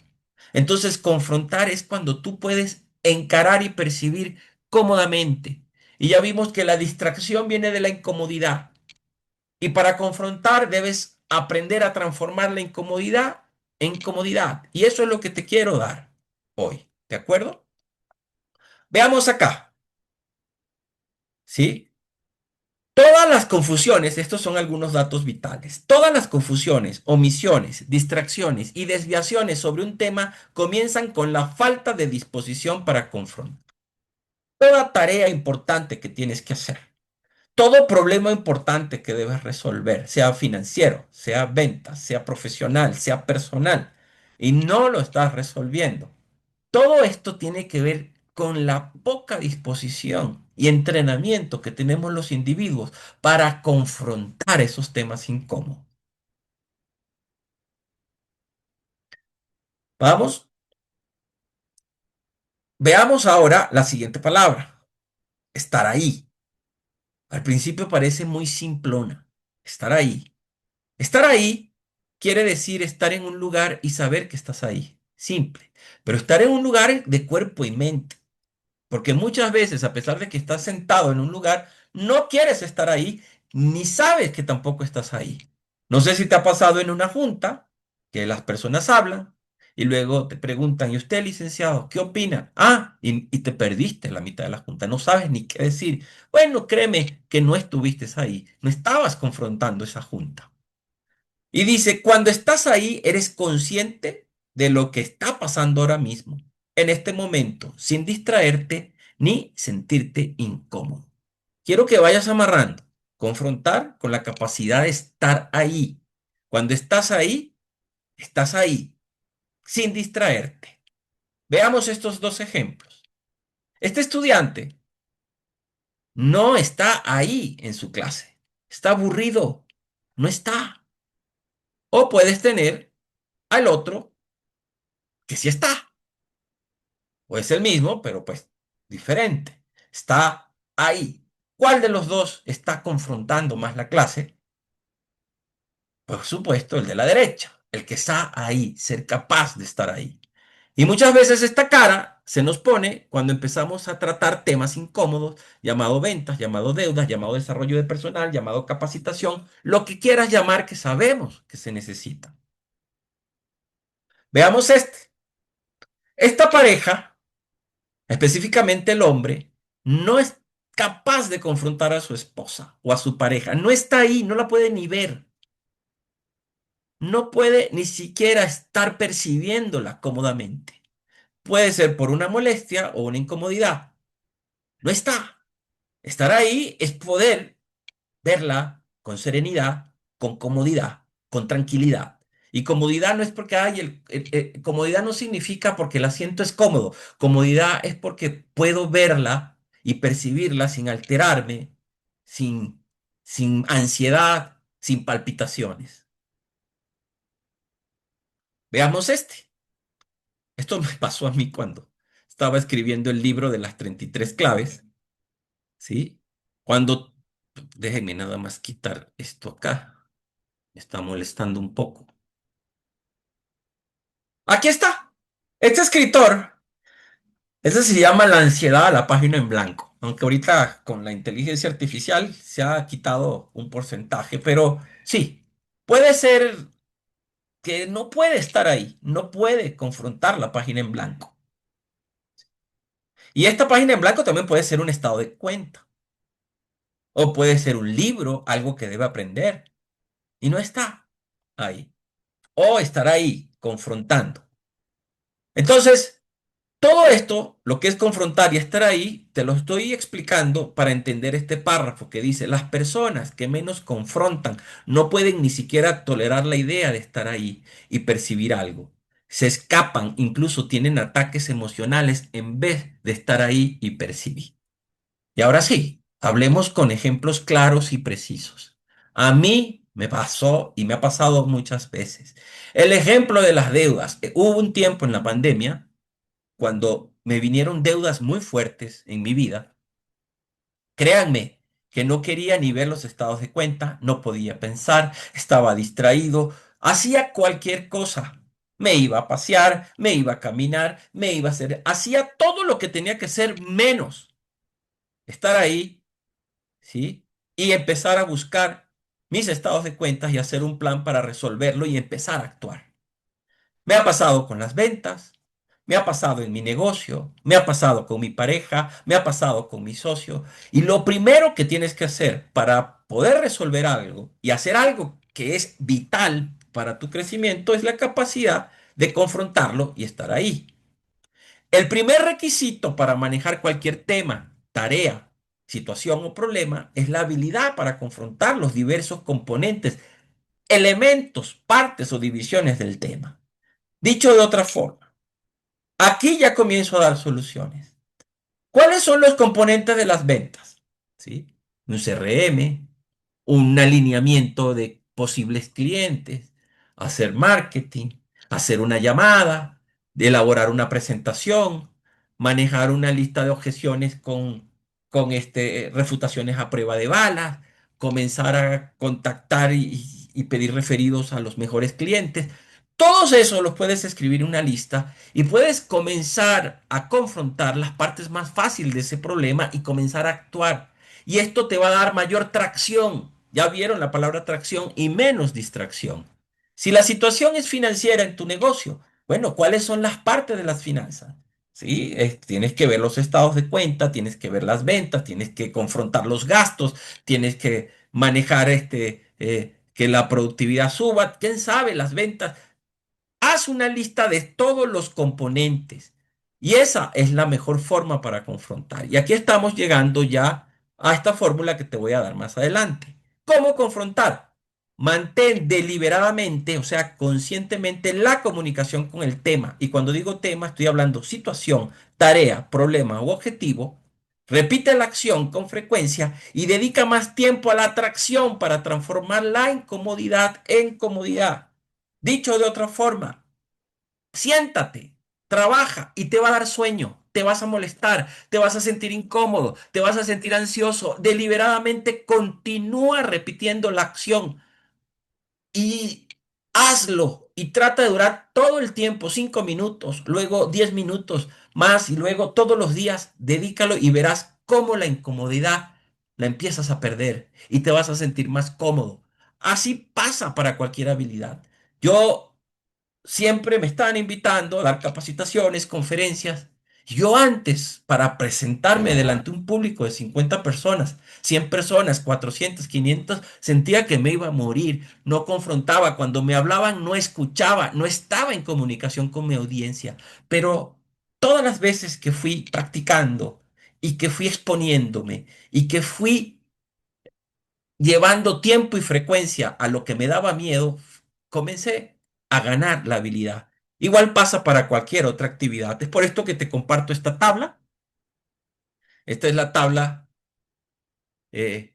Entonces, confrontar es cuando tú puedes encarar y percibir cómodamente. Y ya vimos que la distracción viene de la incomodidad. Y para confrontar debes aprender a transformar la incomodidad en comodidad. Y eso es lo que te quiero dar hoy. ¿De acuerdo? Veamos acá. ¿Sí? Todas las confusiones, estos son algunos datos vitales, todas las confusiones, omisiones, distracciones y desviaciones sobre un tema comienzan con la falta de disposición para confrontar. Toda tarea importante que tienes que hacer, todo problema importante que debes resolver, sea financiero, sea venta, sea profesional, sea personal, y no lo estás resolviendo. Todo esto tiene que ver con la poca disposición y entrenamiento que tenemos los individuos para confrontar esos temas incómodos. Vamos, veamos ahora la siguiente palabra, estar ahí. Al principio parece muy simplona, estar ahí. Estar ahí quiere decir estar en un lugar y saber que estás ahí. Simple. Pero estar en un lugar de cuerpo y mente. Porque muchas veces, a pesar de que estás sentado en un lugar, no quieres estar ahí, ni sabes que tampoco estás ahí. No sé si te ha pasado en una junta que las personas hablan y luego te preguntan, ¿y usted, licenciado, qué opina? Ah, y te perdiste la mitad de la junta, no sabes ni qué decir. Bueno, créeme que no estuviste ahí, no estabas confrontando esa junta. Y dice, cuando estás ahí, eres consciente de lo que está pasando ahora mismo, en este momento, sin distraerte ni sentirte incómodo. Quiero que vayas amarrando, confrontar con la capacidad de estar ahí. Cuando estás ahí, sin distraerte. Veamos estos dos ejemplos. Este estudiante no está ahí en su clase, está aburrido, no está. O puedes tener al otro que sí está. O es el mismo, pero pues diferente. Está ahí. ¿Cuál de los dos está confrontando más la clase? Por supuesto, el de la derecha, el que está ahí, ser capaz de estar ahí. Y muchas veces esta cara se nos pone cuando empezamos a tratar temas incómodos, llamado ventas, llamado deudas, llamado desarrollo de personal, llamado capacitación, lo que quieras llamar que sabemos que se necesita. Veamos este. Esta pareja, específicamente el hombre, no es capaz de confrontar a su esposa o a su pareja. No está ahí, no la puede ni ver. No puede ni siquiera estar percibiéndola cómodamente. Puede ser por una molestia o una incomodidad. No está. Estar ahí es poder verla con serenidad, con comodidad, con tranquilidad. Y comodidad no es porque hay comodidad no significa porque el asiento es cómodo. Comodidad es porque puedo verla y percibirla sin alterarme, sin, sin ansiedad, sin palpitaciones. Veamos este. Esto me pasó a mí cuando estaba escribiendo el libro de las 33 claves, ¿sí? Cuando, déjenme nada más quitar esto acá, me está molestando un poco. Aquí está. Este escritor, ese se llama La ansiedad a la página en blanco, aunque ahorita con la inteligencia artificial se ha quitado un porcentaje, pero sí, puede ser que no puede estar ahí, no puede confrontar la página en blanco. Y esta página en blanco también puede ser un estado de cuenta, o puede ser un libro, algo que debe aprender, y no está ahí, o estará ahí confrontando. Entonces, todo esto, lo que es confrontar y estar ahí, te lo estoy explicando para entender este párrafo que dice, las personas que menos confrontan no pueden ni siquiera tolerar la idea de estar ahí y percibir algo. Se escapan, incluso tienen ataques emocionales en vez de estar ahí y percibir. Y ahora sí, hablemos con ejemplos claros y precisos. A mí me pasó y me ha pasado muchas veces. El ejemplo de las deudas. Hubo un tiempo en la pandemia cuando me vinieron deudas muy fuertes en mi vida. Créanme que no quería ni ver los estados de cuenta, no podía pensar, estaba distraído, hacía cualquier cosa. Me iba a pasear, me iba a caminar, me iba a hacer, hacía todo lo que tenía que hacer menos estar ahí, ¿sí? Y empezar a buscar mis estados de cuentas y hacer un plan para resolverlo y empezar a actuar. Me ha pasado con las ventas, me ha pasado en mi negocio, me ha pasado con mi pareja, me ha pasado con mi socio. Y lo primero que tienes que hacer para poder resolver algo y hacer algo que es vital para tu crecimiento es la capacidad de confrontarlo y estar ahí. El primer requisito para manejar cualquier tema, tarea, situación o problema es la habilidad para confrontar los diversos componentes, elementos, partes o divisiones del tema. Dicho de otra forma, aquí ya comienzo a dar soluciones. ¿Cuáles son los componentes de las ventas? ¿Sí? Un CRM, un alineamiento de posibles clientes, hacer marketing, hacer una llamada, elaborar una presentación, manejar una lista de objeciones con refutaciones a prueba de balas, comenzar a contactar y pedir referidos a los mejores clientes. Todos esos los puedes escribir en una lista y puedes comenzar a confrontar las partes más fáciles de ese problema y comenzar a actuar. Y esto te va a dar mayor tracción. Ya vieron la palabra tracción y menos distracción. Si la situación es financiera en tu negocio, bueno, ¿cuáles son las partes de las finanzas? Sí, tienes que ver los estados de cuenta, tienes que ver las ventas, tienes que confrontar los gastos, tienes que manejar que la productividad suba, quién sabe, las ventas. Haz una lista de todos los componentes y esa es la mejor forma para confrontar. Y aquí estamos llegando ya a esta fórmula que te voy a dar más adelante. ¿Cómo confrontar? Mantén deliberadamente, o sea, conscientemente la comunicación con el tema. Y cuando digo tema, estoy hablando situación, tarea, problema u objetivo. Repite la acción con frecuencia y dedica más tiempo a la atracción para transformar la incomodidad en comodidad. Dicho de otra forma, siéntate, trabaja y te va a dar sueño, te vas a molestar, te vas a sentir incómodo, te vas a sentir ansioso. Deliberadamente continúa repitiendo la acción y hazlo y trata de durar todo el tiempo, 5 minutos, luego 10 minutos más y luego todos los días, dedícalo y verás cómo la incomodidad la empiezas a perder y te vas a sentir más cómodo. Así pasa para cualquier habilidad. Yo siempre me estaban invitando a dar capacitaciones, conferencias. Yo antes, para presentarme delante de un público de 50 personas, 100 personas, 400, 500, sentía que me iba a morir, no confrontaba, cuando me hablaban no escuchaba, no estaba en comunicación con mi audiencia. Pero todas las veces que fui practicando y que fui exponiéndome y que fui llevando tiempo y frecuencia a lo que me daba miedo, comencé a ganar la habilidad. Igual pasa para cualquier otra actividad. Es por esto que te comparto esta tabla. Esta es la tabla eh,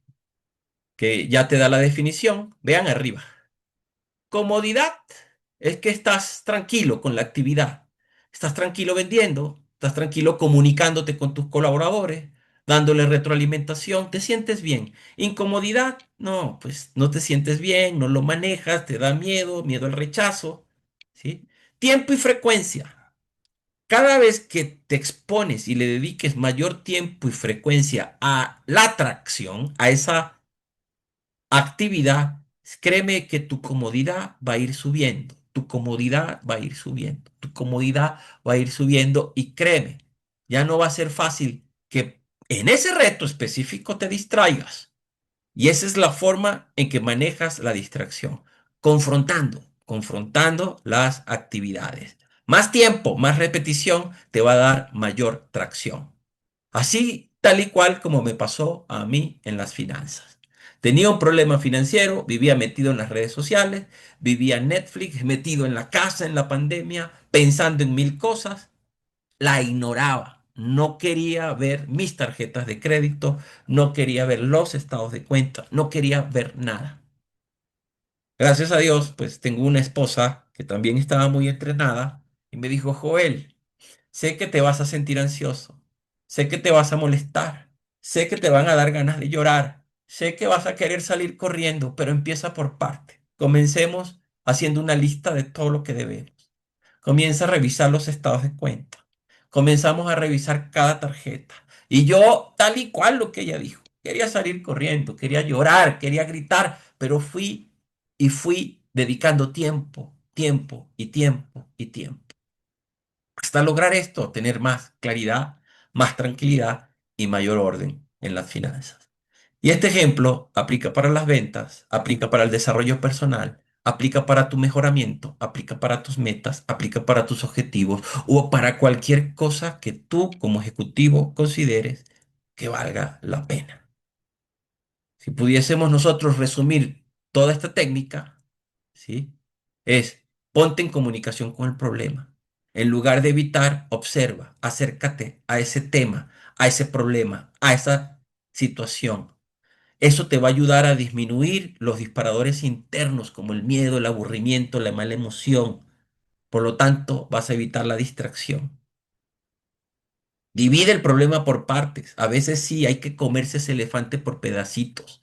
que ya te da la definición. Vean arriba. Comodidad es que estás tranquilo con la actividad. Estás tranquilo vendiendo, estás tranquilo comunicándote con tus colaboradores, dándole retroalimentación, te sientes bien. Incomodidad, no, pues no te sientes bien, no lo manejas, te da miedo, miedo al rechazo, ¿sí? Tiempo y frecuencia. Cada vez que te expones y le dediques mayor tiempo y frecuencia a la atracción, a esa actividad, créeme que tu comodidad va a ir subiendo, tu comodidad va a ir subiendo, tu comodidad va a ir subiendo y créeme, ya no va a ser fácil que en ese reto específico te distraigas. Y esa es la forma en que manejas la distracción, confrontando las actividades. Más tiempo, más repetición te va a dar mayor tracción. Así, tal y cual como me pasó a mí en las finanzas. Tenía un problema financiero, vivía metido en las redes sociales, vivía en Netflix, metido en la casa en la pandemia, pensando en mil cosas, la ignoraba. No quería ver mis tarjetas de crédito, no quería ver los estados de cuenta, no quería ver nada. Gracias a Dios, pues tengo una esposa que también estaba muy entrenada y me dijo, Joel, sé que te vas a sentir ansioso, sé que te vas a molestar, sé que te van a dar ganas de llorar, sé que vas a querer salir corriendo, pero empieza por parte. Comencemos haciendo una lista de todo lo que debemos. Comienza a revisar los estados de cuenta. Comenzamos a revisar cada tarjeta. Y yo, tal y cual lo que ella dijo, quería salir corriendo, quería llorar, quería gritar, pero fui dedicando tiempo, tiempo y tiempo y tiempo hasta lograr esto, tener más claridad, más tranquilidad y mayor orden en las finanzas. Y este ejemplo aplica para las ventas, aplica para el desarrollo personal, aplica para tu mejoramiento, aplica para tus metas, aplica para tus objetivos o para cualquier cosa que tú como ejecutivo consideres que valga la pena. Si pudiésemos nosotros resumir toda esta técnica, ¿sí? Es ponte en comunicación con el problema. En lugar de evitar, observa, acércate a ese tema, a ese problema, a esa situación. Eso te va a ayudar a disminuir los disparadores internos como el miedo, el aburrimiento, la mala emoción. Por lo tanto, vas a evitar la distracción. Divide el problema por partes. A veces sí hay que comerse ese elefante por pedacitos.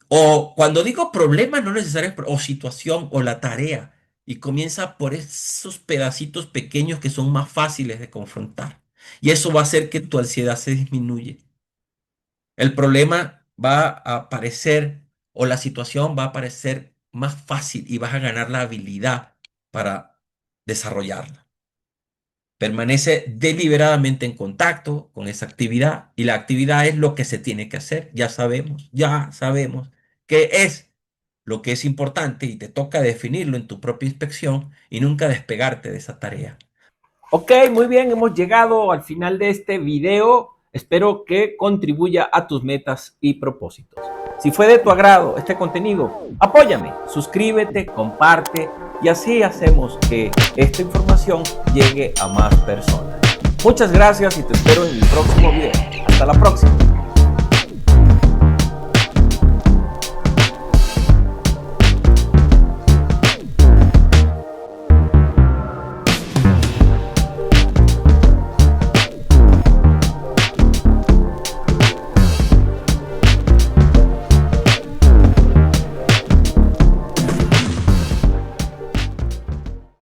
O cuando digo problema, no necesariamente, o situación, o la tarea, y comienza por esos pedacitos pequeños que son más fáciles de confrontar. Y eso va a hacer que tu ansiedad se disminuye. El problema va a aparecer, o la situación va a aparecer más fácil y vas a ganar la habilidad para desarrollarla. Permanece deliberadamente en contacto con esa actividad y la actividad es lo que se tiene que hacer. Ya sabemos que es lo que es importante y te toca definirlo en tu propia inspección y nunca despegarte de esa tarea. Ok, muy bien, hemos llegado al final de este video. Espero que contribuya a tus metas y propósitos. Si fue de tu agrado este contenido, apóyame, suscríbete, comparte y así hacemos que esta información llegue a más personas. Muchas gracias y te espero en mi próximo video. Hasta la próxima.